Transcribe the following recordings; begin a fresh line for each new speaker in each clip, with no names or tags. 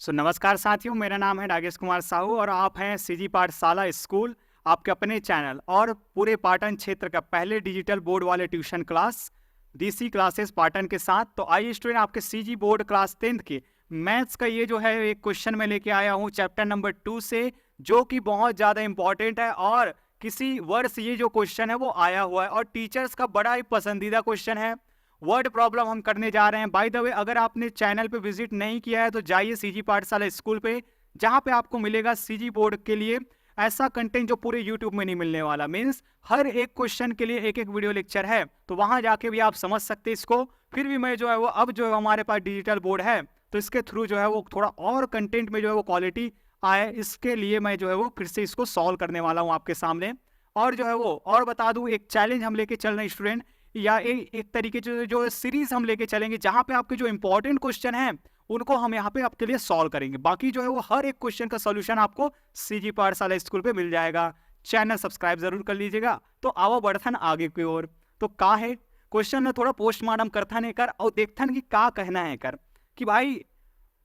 नमस्कार साथियों, मेरा नाम है नागेश कुमार साहू और आप हैं सीजी पाठशाला स्कूल, आपके अपने चैनल और पूरे पाटन क्षेत्र का पहले डिजिटल बोर्ड वाले tuition class DC classes Patan के साथ। तो आइए स्टूडेंट, आपके सीजी बोर्ड क्लास 10th के मैथ्स का ये जो है एक क्वेश्चन मैं लेके आया हूँ चैप्टर नंबर 2 से, जो कि बहुत ज़्यादा इंपॉर्टेंट है और किसी वर्ष ये जो क्वेश्चन है वो आया हुआ है और टीचर्स का बड़ा ही पसंदीदा क्वेश्चन है। वर्ड प्रॉब्लम हम करने जा रहे हैं। बाय द वे, अगर आपने चैनल पे विजिट नहीं किया है तो जाइए सीजी पाठशाला स्कूल पे, जहां पे आपको मिलेगा सीजी बोर्ड के लिए ऐसा कंटेंट जो पूरे यूट्यूब में नहीं मिलने वाला। मीन्स हर एक क्वेश्चन के लिए एक एक वीडियो लेक्चर है, तो वहां जाके भी आप समझ सकते हैं इसको। फिर भी मैं जो है वो अब जो है हमारे पास डिजिटल बोर्ड है, तो इसके थ्रू जो है वो थोड़ा और कंटेंट में जो है वो क्वालिटी आए, इसके लिए मैं जो है वो फिर से इसको सॉल्व करने वाला हूँ आपके सामने। और जो है वो और बता दूं, एक चैलेंज हम लेके चल रहे हैं स्टूडेंट, या एक तरीके से जो सीरीज हम लेके चलेंगे जहां पे आपके जो इंपॉर्टेंट क्वेश्चन हैं उनको हम यहाँ पे आपके लिए सॉल्व करेंगे। बाकी जो है वो हर एक क्वेश्चन का सॉल्यूशन आपको सीजी पाठशाला स्कूल पे मिल जाएगा। चैनल सब्सक्राइब जरूर कर लीजिएगा। तो आओ बढ़थन आगे की ओर। तो का है क्वेश्चन में थोड़ा पोस्टमार्टम करथन है कर और देखथन कि का कहना है कर कि भाई,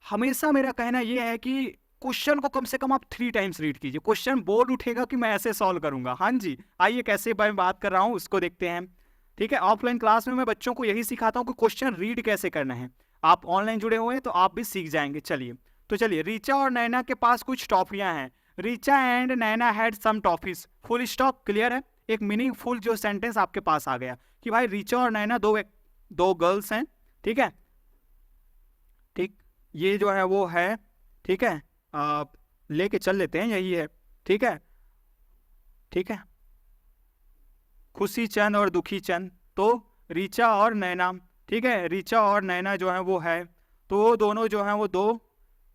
हमेशा मेरा कहना यह है कि क्वेश्चन को कम से कम आप 3 टाइम्स रीड कीजिए। क्वेश्चन बोर्ड उठेगा कि मैं ऐसे सॉल्व करूंगा। हाँ जी, आइए कैसे मैं बात कर रहा हूँ उसको देखते हैं। ठीक है, ऑफलाइन क्लास में मैं बच्चों को यही सिखाता हूँ कि क्वेश्चन रीड कैसे करना है। आप ऑनलाइन जुड़े हुए हैं तो आप भी सीख जाएंगे। चलिए, रीचा और नैना के पास कुछ टॉफियां हैं। Richa and Naina had some toffees. Full stop. Clear है? एक मीनिंगफुल जो सेंटेंस आपके पास आ गया कि भाई रीचा और नैना दो गर्ल्स हैं। ठीक है, ठीक, ये जो है वो है। ठीक है, आप लेके चल लेते हैं, यही है। ठीक है, ठीक है, खुशी चंद और दुखी चंद, तो रीचा और नैना। ठीक है, रीचा और नैना जो है वो है, तो वो दोनों जो है वो दो,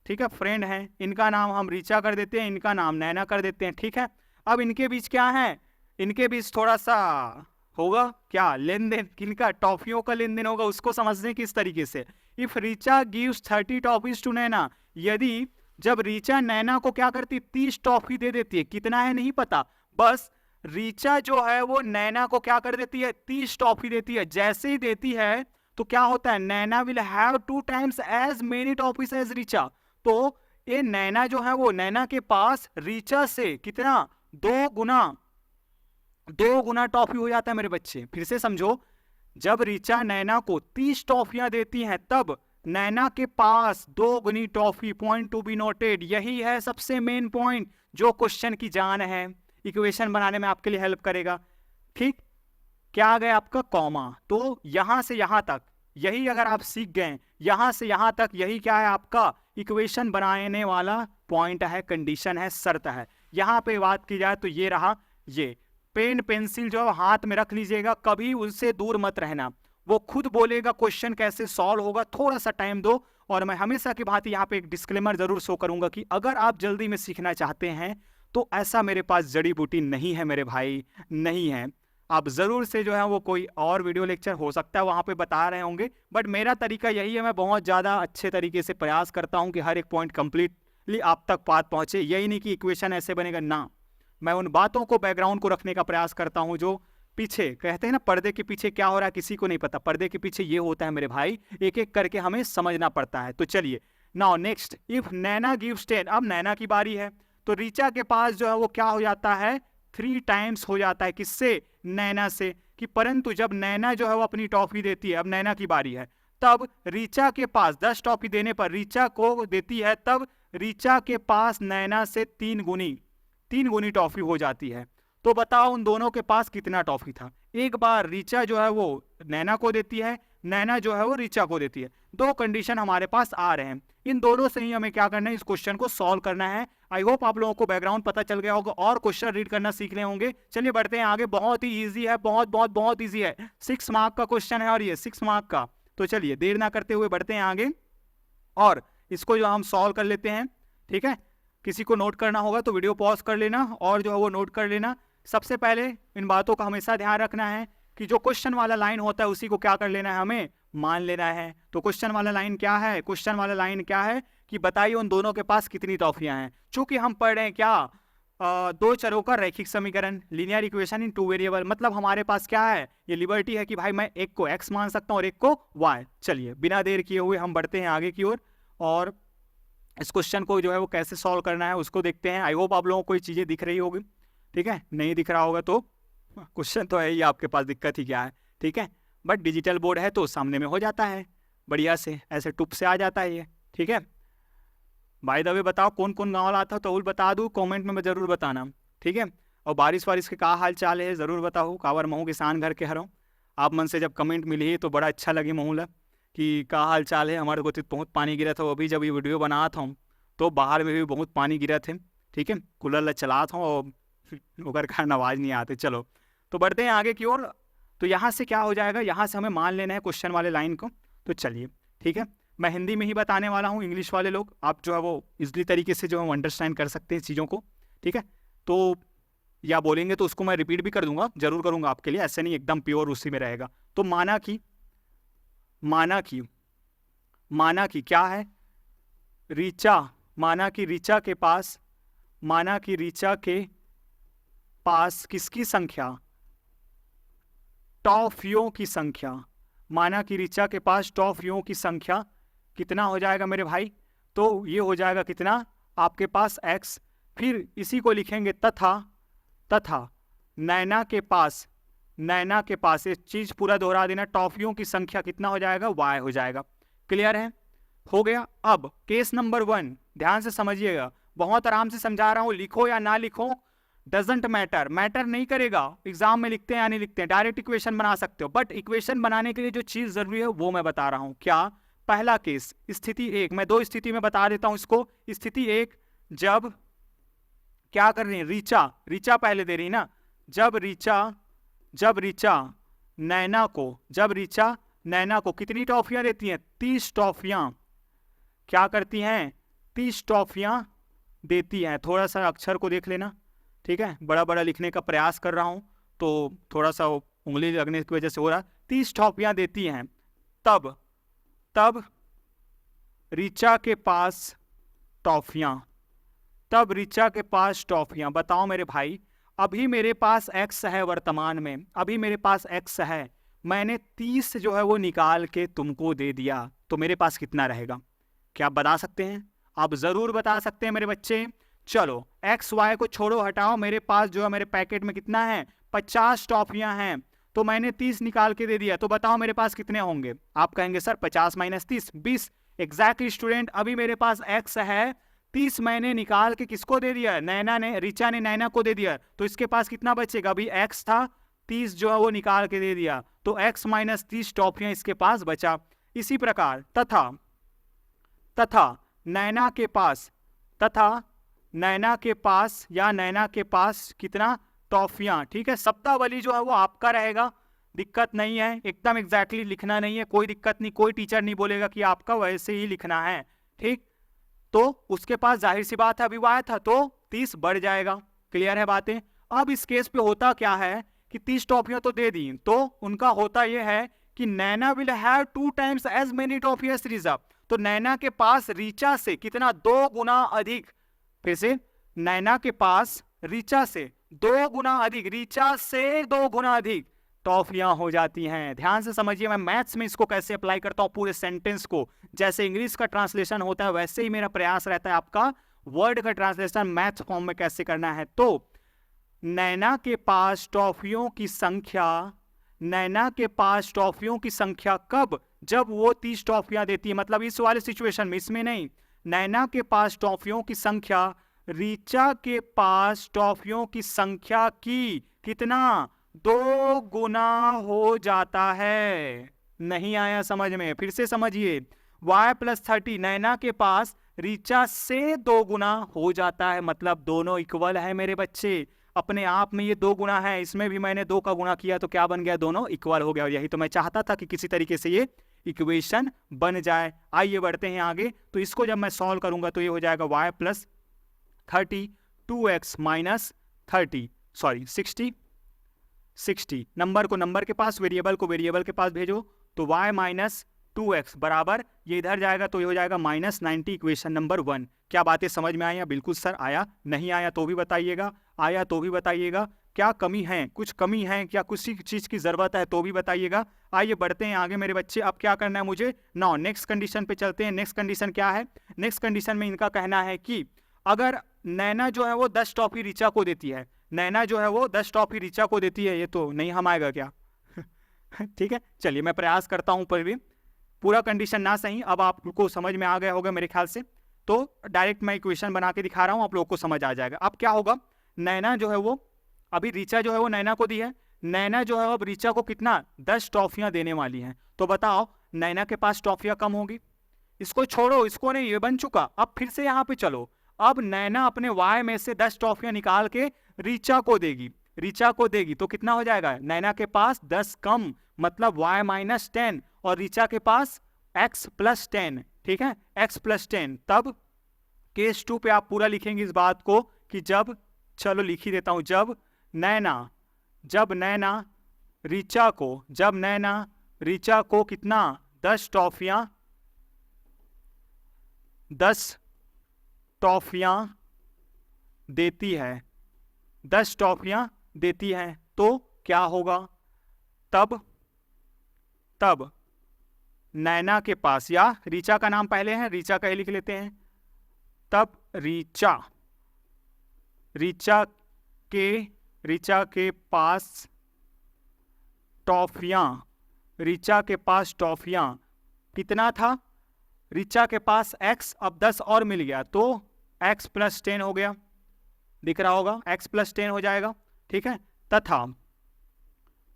ठीक है, फ्रेंड हैं। इनका नाम हम रीचा कर देते हैं, इनका नाम नैना कर देते हैं। ठीक है, अब इनके बीच क्या है, इनके बीच थोड़ा सा होगा क्या, लेन देन, किनका, टॉफियों का लेन देन होगा। उसको समझने किस तरीके से, if Richa gives 30 toffees to Naina, यदि जब रीचा नैना को क्या करती, 30 टॉफी दे देती है। कितना है नहीं पता, बस रीचा जो है वो नैना को क्या कर देती है, 30 टॉफी देती है। जैसे ही देती है तो क्या होता है, Naina will have 2 times as many toffees as Richa. तो ये नैना जो है वो, नैना के पास रीचा से कितना, 2 गुना टॉफी हो जाता है मेरे बच्चे। फिर से समझो, जब रीचा नैना को 30 टॉफियां देती हैं तब नैना के पास 2 गुनी toffee. Point to be noted. यही है सबसे मेन पॉइंट जो क्वेश्चन की जान है, इक्वेशन बनाने में आपके लिए हेल्प करेगा। ठीक, क्या आ गया आपका कॉमा, तो यहां से यहां तक, यही अगर आप सीख गए, यहां से यहां तक, यही क्या है आपका इक्वेशन बनाने वाला पॉइंट है, कंडीशन है, शर्त है। यहां पे बात की जाए तो ये रहा। ये पेन पेंसिल जो हाथ में रख लीजिएगा, कभी उससे दूर मत रहना। वो खुद बोलेगा क्वेश्चन कैसे सॉल्व होगा, थोड़ा सा टाइम दो। और मैं हमेशा की भांति यहाँ पे एक डिस्क्लेमर जरूर शो करूंगा कि अगर आप जल्दी में सीखना चाहते हैं तो ऐसा मेरे पास जड़ी बूटी नहीं है मेरे भाई, नहीं है। आप जरूर से जो है वो कोई और वीडियो लेक्चर हो सकता है वहां पे बता रहे होंगे, बट मेरा तरीका यही है। मैं बहुत ज्यादा अच्छे तरीके से प्रयास करता हूं कि हर एक पॉइंट कंप्लीटली आप तक बात पहुंचे। यही नहीं कि इक्वेशन ऐसे बनेगा ना, मैं उन बातों को, बैकग्राउंड को रखने का प्रयास करता हूं जो पीछे, कहते हैं ना पर्दे के पीछे क्या हो रहा है किसी को नहीं पता। पर्दे के पीछे ये होता है मेरे भाई, एक एक करके हमें समझना पड़ता है। तो चलिए, now next, if Naina gives 10, अब नैना की बारी है। तो रीचा के पास जो है वो क्या हो जाता है, 3 टाइम्स हो जाता है। किससे, नैना से। कि परंतु जब नैना जो है वो अपनी टॉफी देती है, अब नैना की बारी है, तब रीचा के पास 10 टॉफी देने पर रीचा को देती है, तब रीचा के पास नैना से 3 गुनी टॉफी हो जाती है। तो बताओ उन दोनों के पास कितना टॉफी था। एक बार रीचा जो है वो नैना को देती है, नैना जो है वो रीचा को देती है। 2 कंडीशन हमारे पास आ रहे हैं, इन दोनों से ही हमें क्या करना है, इस क्वेश्चन को सॉल्व करना है। आई होप आप लोगों को बैकग्राउंड पता चल गया होगा और क्वेश्चन रीड करना सीख रहे होंगे। चलिए बढ़ते हैं आगे, बहुत ही इजी है, बहुत इजी है। 6 मार्क का क्वेश्चन है और ये 6 मार्क का। तो चलिए देर ना करते हुए बढ़ते हैं आगे और इसको जो हम सॉल्व कर लेते हैं। ठीक है, किसी को नोट करना होगा तो वीडियो पॉज कर लेना और जो है वो नोट कर लेना। सबसे पहले इन बातों का हमेशा ध्यान रखना है कि जो क्वेश्चन वाला लाइन होता है उसी को क्या कर लेना है, हमें मान लेना है। तो क्वेश्चन वाला लाइन क्या है, क्वेश्चन वाला लाइन क्या है कि बताइए उन दोनों के पास कितनी टॉफियां हैं। चूंकि हम पढ़ रहे हैं क्या, 2 चरों का रैखिक समीकरण, लीनियर इक्वेशन इन 2 वेरिएबल, मतलब हमारे पास क्या है, ये लिबर्टी है कि भाई मैं एक को x मान सकता हूं और एक को y। चलिए बिना देर किए हुए हम बढ़ते हैं आगे की ओर और इस क्वेश्चन को जो है वो कैसे सॉल्व करना है उसको देखते हैं। आई होप आप लोगों को ये चीज़ें दिख रही होगी, ठीक है। नहीं दिख रहा होगा तो क्वेश्चन तो है ही आपके पास, दिक्कत ही क्या है, ठीक है। बट डिजिटल बोर्ड है तो सामने में हो जाता है बढ़िया से, ऐसे टुप से आ जाता है ये, ठीक है। बाय द वे बताओ कौन कौन गाँव आता तो बता दूँ, कॉमेंट में ज़रूर बताना, ठीक है। और बारिश वारिश के क्या हाल चाल है ज़रूर बताओ। कावर महू किसान घर के हरों, आप मन से जब कमेंट मिली तो बड़ा अच्छा लगे महूला कि क्या हाल चाल है। हमारे को तो बहुत पानी गिरा था, अभी जब ये वीडियो बना था तो बाहर में भी बहुत पानी गिरा थे, ठीक है। कूलर चला था और उगर कारण आवाज़ नहीं आते। चलो तो बढ़ते हैं आगे की ओर। तो यहाँ से क्या हो जाएगा, यहाँ से हमें मान लेना है क्वेश्चन वाले लाइन को। तो चलिए ठीक है, मैं हिंदी में ही बताने वाला हूँ, इंग्लिश वाले लोग आप जो है वो इजली तरीके से जो है अंडरस्टैंड कर सकते हैं चीज़ों को, ठीक है। तो या बोलेंगे तो उसको मैं रिपीट भी कर दूंगा, जरूर करूंगा आपके लिए, ऐसे नहीं एकदम प्योर उसी में रहेगा। तो माना कि क्या है, रीचा, माना कि रीचा के पास किसकी संख्या, टॉफियों की संख्या। माना कि रीचा के पास टॉफियों की संख्या कितना हो जाएगा मेरे भाई, तो ये हो जाएगा कितना आपके पास x। फिर इसी को लिखेंगे तथा नैना के पास ये चीज पूरा दोहरा देना, टॉफियों की संख्या कितना हो जाएगा, y हो जाएगा। क्लियर है, हो गया। अब केस नंबर 1 ध्यान से समझिएगा, बहुत आराम से समझा रहा हूं, लिखो या ना लिखो डजेंट मैटर नहीं करेगा, एग्जाम में लिखते हैं या नहीं लिखते हैं, डायरेक्ट इक्वेशन बना सकते हो। बट इक्वेशन बनाने के लिए जो चीज जरूरी है वो मैं बता रहा हूं। क्या, पहला केस स्थिति 1, मैं 2 स्थिति में बता देता हूं इसको। स्थिति 1, जब क्या कर रही है, रीचा पहले दे रही ना, जब रीचा नैना को कितनी टॉफियां देती हैं, 30 टॉफियां क्या करती हैं, 30 टॉफियां देती हैं। थोड़ा सा अक्षर को देख लेना, ठीक है, बड़ा बड़ा लिखने का प्रयास कर रहा हूं तो थोड़ा सा उंगली लगने की वजह से हो रहा। 30 टॉफियां देती हैं, तब रीचा के पास टॉफियां, बताओ मेरे भाई, अभी मेरे पास x है, वर्तमान में अभी मेरे पास x है, मैंने 30 जो है वो निकाल के तुमको दे दिया, तो मेरे पास कितना रहेगा, क्या आप बता सकते हैं? आप जरूर बता सकते हैं मेरे बच्चे। चलो x y को छोड़ो, हटाओ, मेरे पास जो है मेरे पैकेट में कितना है, 50 टॉफियां हैं, तो मैंने 30 निकाल के दे दिया, तो बताओ मेरे पास कितने होंगे। आप कहेंगे सर 50 - 30 20। एग्जैक्टली स्टूडेंट, अभी मेरे पास x है, 30 मैंने निकाल के किसको दे दिया, रीचा ने नैना को दे दिया, तो इसके पास कितना बचेगा, अभी x था, 30 जो है वो निकाल के दे दिया, तो x - 30 टॉफियां इसके पास बचा। इसी प्रकार तथा नैना के पास कितना, टॉफियां, ठीक है। शब्दावली जो है वो आपका रहेगा, दिक्कत नहीं है, एकदम एग्जैक्टली लिखना नहीं है, कोई दिक्कत नहीं, कोई टीचर नहीं बोलेगा कि आपका वैसे ही लिखना है, ठीक। तो उसके पास जाहिर सी बात है अभी y था तो 30 बढ़ जाएगा। क्लियर है बातें। अब इस केस पे होता क्या है कि 30 टॉफियां तो दे दी, तो उनका होता यह है कि Naina will have 2 times as many टॉफियां एज रीचा, तो नैना के पास रीचा से कितना, 2 गुना अधिक। फिर से, नैना के पास रीचा से 2 गुना अधिक टॉफियां हो जाती हैं। ध्यान से समझिए, मैं मैथ्स में इसको कैसे अप्लाई करता हूं पूरे सेंटेंस को, जैसे इंग्लिश का ट्रांसलेशन होता है वैसे ही मेरा प्रयास रहता है आपका वर्ड का ट्रांसलेशन मैथ्स फॉर्म में कैसे करना है। तो नैना के पास टॉफियों की संख्या कब, जब वो 30 टॉफियां देती है, मतलब इस वाले सिचुएशन में, इसमें नहीं। नैना के पास टॉफियों की संख्या रीचा के पास टॉफियों की संख्या की कितना, 2 गुना हो जाता है। नहीं आया समझ में, फिर से समझिए, y + 30 नैना के पास रीचा से 2 गुना हो जाता है, मतलब दोनों इक्वल है मेरे बच्चे। अपने आप में ये 2 गुना है, इसमें भी मैंने 2 का गुना किया तो क्या बन गया, दोनों इक्वल हो गया। और यही तो मैं चाहता था कि किसी तरीके से ये इक्वेशन बन जाए। आइए बढ़ते हैं आगे। तो इसको जब मैं सॉल्व करूंगा तो ये हो जाएगा y + 30 2x - 30 सॉरी 60 नंबर को नंबर के पास, वेरिएबल को वेरिएबल के पास भेजो, तो y - 2x बराबर, ये इधर जाएगा तो ये हो जाएगा -90, इक्वेशन नंबर 1। क्या बातें समझ में आई? बिल्कुल सर आया, नहीं आया तो भी बताइएगा, आया तो भी बताइएगा। क्या कमी है, कुछ कमी है क्या, कुछ चीज़ की ज़रूरत है तो भी बताइएगा। आइए बढ़ते हैं आगे मेरे बच्चे। अब क्या करना है मुझे, नाउ नेक्स्ट कंडीशन पे चलते हैं। नेक्स्ट कंडीशन क्या है, नेक्स्ट कंडीशन में इनका कहना है कि अगर नैना जो है वो 10 टॉफी ऋचा को देती है, नैना जो है वो 10 टॉफी ऋचा को देती है, ये तो नहीं हम आएगा क्या ठीक है, चलिए मैं प्रयास करता हूँ, पर भी पूरा कंडीशन ना सही, अब आपको समझ में आ गया होगा मेरे ख्याल से। तो डायरेक्ट मैं इक्वेशन बना के दिखा रहा हूँ, आप लोगों को समझ आ जाएगा। अब क्या होगा, नैना जो है वो अभी ऋचा जो है वो नैना को दी है, नैना जो है अब ऋचा को कितना 10 टॉफियां देने वाली हैं। तो बताओ नैना के पास टॉफियां कम होगी, इसको छोड़ो, इसको नहीं, ये बन चुका। अब फिर से यहाँ पे चलो, अब नैना अपने वाई में से 10 टॉफियां निकाल के ऋचा को देगी, ऋचा को देगी तो कितना हो जाएगा, नैना के पास 10 कम मतलब y-10 और ऋचा के पास x + 10, ठीक है, x + 10। तब केस 2 पे आप पूरा लिखेंगे इस बात को कि जब, चलो लिख ही देता हूं, जब नैना ऋचा को कितना 10 टॉफियां देती है, 10 टॉफियां देती है, तो क्या होगा, तब नैना के पास, या ऋचा का नाम पहले है, ऋचा का ही लिख लेते हैं, तब ऋचा के पास टॉफियां कितना था, ऋचा के पास x, अब 10 और मिल गया तो x + 10 हो गया, दिख रहा होगा, x + 10 हो जाएगा, ठीक है।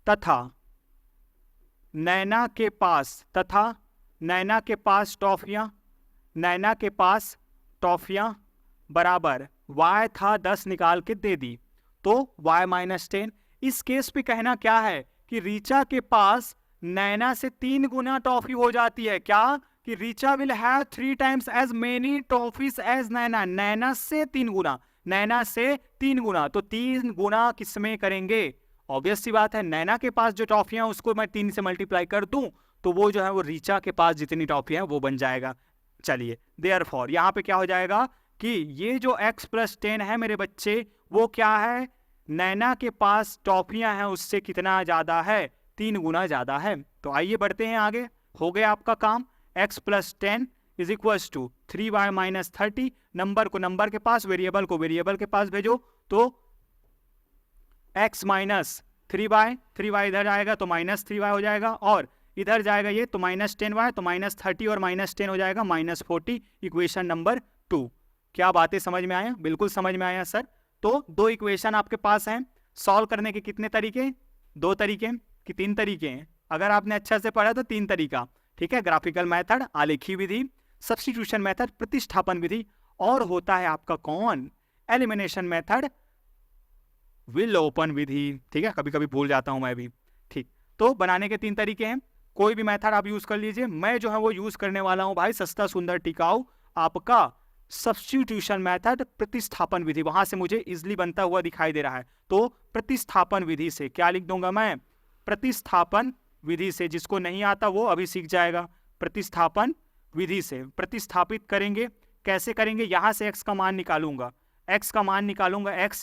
तथा नैना के पास टॉफियां बराबर y था 10 निकाल के दे दी तो y-10। इस केस पे कहना क्या है कि ऋचा के पास नैना से 3 गुना टॉफी हो जाती है, क्या कि Richa will have 3 times as many toffees as Naina, Naina से 3 गुना, तो 3 गुना किसमें करेंगे, ऑब्वियस सी बात है, नैना के पास जो टॉफियां हैं उसको मैं 3 से मल्टीप्लाई कर दूं तो वो जो है वो ऋचा के पास जितनी टॉफियां हैं वो बन जाएगा। चलिए देयरफॉर यहाँ पे क्या हो जाएगा कि ये जो x + 10 है मेरे बच्चे, वो क्या है, नैना के पास टॉफियां हैं उससे कितना ज्यादा है, 3 गुना ज्यादा है। तो आइए बढ़ते हैं आगे, हो गया आपका काम, x + 10 = 3y - 30, नंबर को नंबर के पास, वेरिएबल को वेरिएबल के पास भेजो, तो x - 3y इधर आएगा तो -3y हो जाएगा, और इधर जाएगा ये तो -10y, तो -30 और -10 हो जाएगा -40, इक्वेशन नंबर 2। क्या बातें समझ में आया, बिल्कुल समझ में आया सर। तो 2 इक्वेशन आपके पास हैं, सॉल्व करने के कितने तरीके, 2 तरीके कि 3 तरीके हैं, अगर आपने अच्छा से पढ़ा तो 3 तरीका, ठीक है, ग्राफिकल मेथड, आलेखी विधि, सब्स्टिट्यूशन मेथड, प्रतिस्थापन विधि, और होता है आपका कौन, एलिमिनेशन मेथड, विलोपन विधि, ठीक है, कभी कभी भूल जाता हूं मैं भी, ठीक। तो बनाने के 3 तरीके हैं, कोई भी मेथड आप यूज कर लीजिए, मैं जो है वो यूज करने वाला हूं भाई सस्ता सुंदर टिकाऊ आपका सब्स्टिट्यूशन मेथड, प्रतिस्थापन विधि, वहां से मुझे इजिली बनता हुआ दिखाई दे रहा है। तो प्रतिस्थापन विधि से क्या लिख दूंगा मैं, प्रतिस्थापन विधि से, जिसको नहीं आता वो अभी सीख जाएगा, प्रतिस्थापन विधि से प्रतिस्थापित करेंगे, कैसे करेंगे, यहां से x का मान निकालूंगा, x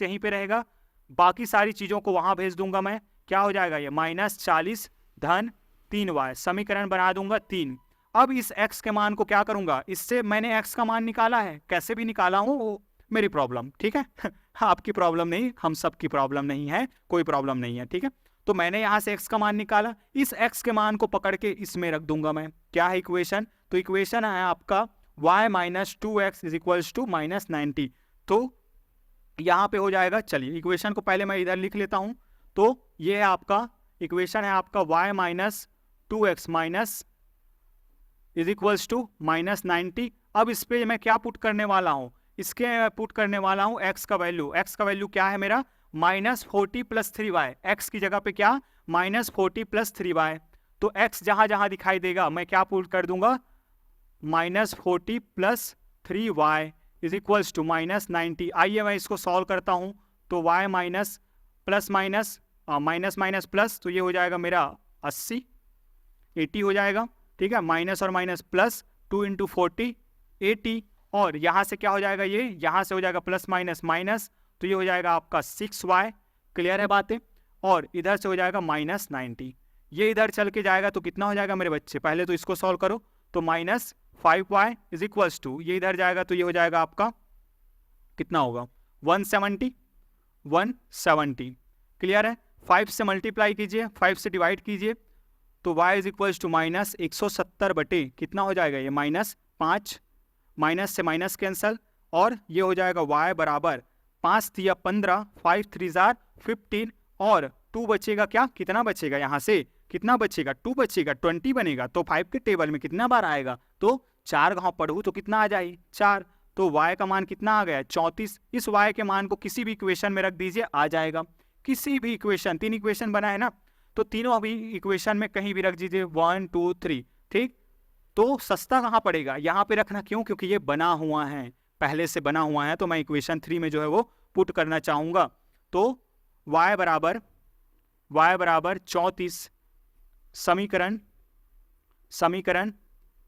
यहीं पे रहेगा, बाकी सारी चीजों को वहां भेज दूंगा मैं, क्या हो जाएगा ये -40 धन 3y, समीकरण बना दूंगा 3। अब इस x के मान को क्या करूंगा, इससे मैंने x का मान निकाला है, कैसे भी निकाला हूं वो मेरी प्रॉब्लम, ठीक है आपकी प्रॉब्लम नहीं, हम सब की प्रॉब्लम नहीं है, कोई प्रॉब्लम नहीं है, ठीक है। तो मैंने यहां से x का मान निकाला, इस x के मान को पकड़ के इसमें रख दूंगा मैं, क्या है इक्वेशन, तो इक्वेशन है आपका y - 2x = -90। तो यहां पे हो जाएगा, चलिए इक्वेशन को पहले मैं इधर लिख लेता हूं, तो ये आपका इक्वेशन है आपका y - 2x = -90। अब इस पे मैं क्या पुट करने वाला हूं, इसके मैं पुट करने वाला हूं x का वैल्यू क्या है मेरा, -40 + 3y, x की जगह पे क्या -40 + 3y, तो x जहां जहां दिखाई देगा मैं क्या पुट कर दूंगा, -40 + 3y = -90। आइए मैं इसको सॉल्व करता हूं, तो y माइनस प्लस, तो ये हो जाएगा मेरा 80 हो जाएगा, ठीक है, माइनस और माइनस प्लस, 2 × 40 80, और यहाँ से क्या हो जाएगा, ये यहाँ से हो जाएगा प्लस माइनस, तो ये हो जाएगा आपका 6y क्लियर है बातें। और इधर से हो जाएगा -90, ये इधर चल के जाएगा तो कितना हो जाएगा मेरे बच्चे, पहले तो इसको सॉल्व करो। तो -5y इज इक्वल्स टू, ये इधर जाएगा तो ये हो जाएगा आपका कितना होगा 170। क्लियर है। 5 से मल्टीप्लाई कीजिए, 5 से डिवाइड कीजिए तो y इज इक्वल्स टू -170 बटे कितना हो जाएगा ये -5, माइनस से माइनस कैंसल, और ये हो जाएगा y बराबर 5 तिया 15, 5 3 जार 15, और 2 बचेगा, क्या कितना बचेगा यहाँ से, कितना बचेगा 2 बचेगा, 20 बनेगा। तो 5 के टेबल में कितना बार आएगा, तो 4 घाव पढ़ू तो कितना आ जाए 4, तो y का मान कितना आ गया 34। इस y के मान को किसी भी इक्वेशन में रख दीजिए, आ जाएगा। किसी भी इक्वेशन, 3 इक्वेशन बना है ना, तो तीनों अभी इक्वेशन में कहीं भी रख दीजिए 1 2 3, ठीक। तो सस्ता कहाँ पड़ेगा, यहाँ पे रखना, क्यों, क्योंकि ये बना हुआ है, पहले से बना हुआ है, तो मैं इक्वेशन 3 में जो है वो पुट करना चाहूंगा। तो y बराबर 34, समीकरण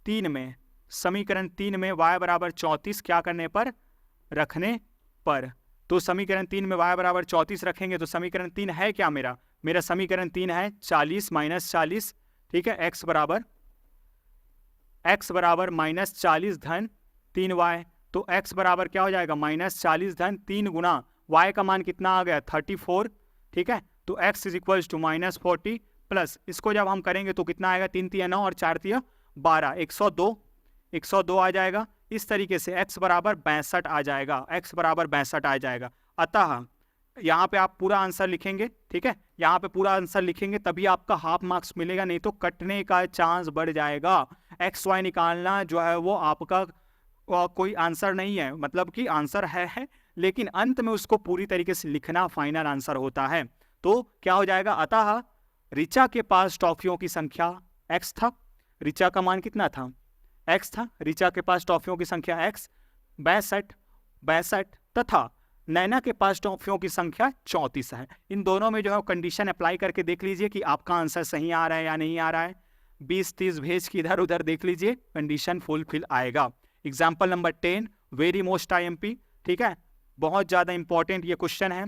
3 में, समीकरण 3 में y बराबर 34 क्या करने पर, रखने पर। तो समीकरण 3 में y बराबर 34 रखेंगे तो समीकरण 3 है क्या मेरा समीकरण 3 है 40 - 40, ठीक है। x बराबर -40 धन 3y, तो x बराबर क्या हो जाएगा -40 धन 3 गुना y का मान कितना आ गया 34, ठीक है। तो x is equals to -40 plus, इसको जब हम करेंगे तो कितना आएगा 3 तिया 9 और 4 तिया 12, 102 आ जाएगा। इस तरीके से x बराबर 62 आ जाएगा, x बराबर 62 आ जाएगा। अतः यहाँ पे आप पूरा आंसर लिखेंगे, ठीक है, यहाँ पे पूरा आंसर लिखेंगे तभी आपका हाफ मार्क्स मिलेगा, नहीं तो कटने का चांस बढ़ जाएगा। एक्स वाई निकालना जो है वो आपका कोई आंसर नहीं है, मतलब कि आंसर है लेकिन अंत में उसको पूरी तरीके से लिखना फाइनल आंसर होता है। तो क्या हो जाएगा, अतः ऋचा के पास टॉफियों की संख्या x था, ऋचा का मान कितना था x था, ऋचा के पास टॉफियों की संख्या x 62 तथा नैना के पास टॉफियों की संख्या 34 है। इन दोनों में जो है कंडीशन अप्लाई करके देख लीजिए कि आपका आंसर सही आ रहा है या नहीं आ रहा है। 20-30 भेज के इधर उधर देख लीजिए, कंडीशन फुलफिल आएगा। Example number 10 very most IMP, ठीक है, बहुत ज़्यादा इंपॉर्टेंट ये क्वेश्चन है,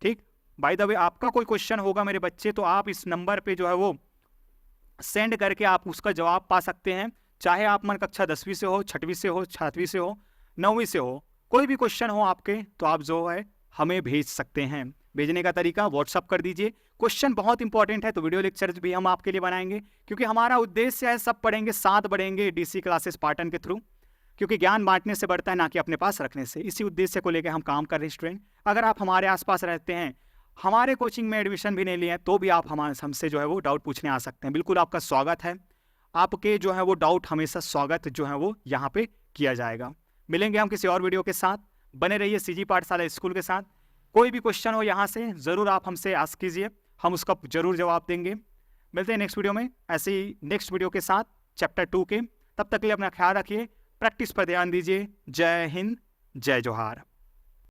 ठीक। बाय द वे आपका कोई क्वेश्चन होगा मेरे बच्चे तो आप इस नंबर पे जो है वो सेंड करके आप उसका जवाब पा सकते हैं, चाहे आप मन कक्षा 10वीं से हो, 6वीं से हो, 7वीं से हो, 9वीं से हो, कोई भी क्वेश्चन हो आपके तो आप जो है हमें भेज सकते हैं। भेजने का तरीका व्हाट्सअप कर दीजिए। क्वेश्चन बहुत इंपॉर्टेंट है तो वीडियो लेक्चर्स भी हम आपके लिए बनाएंगे, क्योंकि हमारा उद्देश्य है सब पढ़ेंगे, साथ बढ़ेंगे DC क्लासेस पाटन के थ्रू, क्योंकि ज्ञान बांटने से बढ़ता है ना कि अपने पास रखने से। इसी उद्देश्य को लेकर हम काम कर रहे हैं स्टूडेंट। अगर आप हमारे आसपास रहते हैं, हमारे कोचिंग में एडमिशन भी नहीं लिए हैं, तो भी आप हमसे जो है वो डाउट पूछने आ सकते हैं। बिल्कुल आपका स्वागत है, आपके जो है वो डाउट हमेशा स्वागत जो है वो यहाँ पे किया जाएगा। मिलेंगे हम किसी और वीडियो के साथ, बने रहिए CG पाठशाला स्कूल के साथ। कोई भी क्वेश्चन हो यहाँ से ज़रूर आप हमसे आस्क कीजिए, हम उसका जरूर जवाब देंगे। मिलते हैं नेक्स्ट वीडियो में ऐसे ही नेक्स्ट वीडियो के साथ चैप्टर 2 के। तब तक के लिए अपना ख्याल रखिए, प्रैक्टिस पर ध्यान दीजिए। जय हिंद, जय जोहार।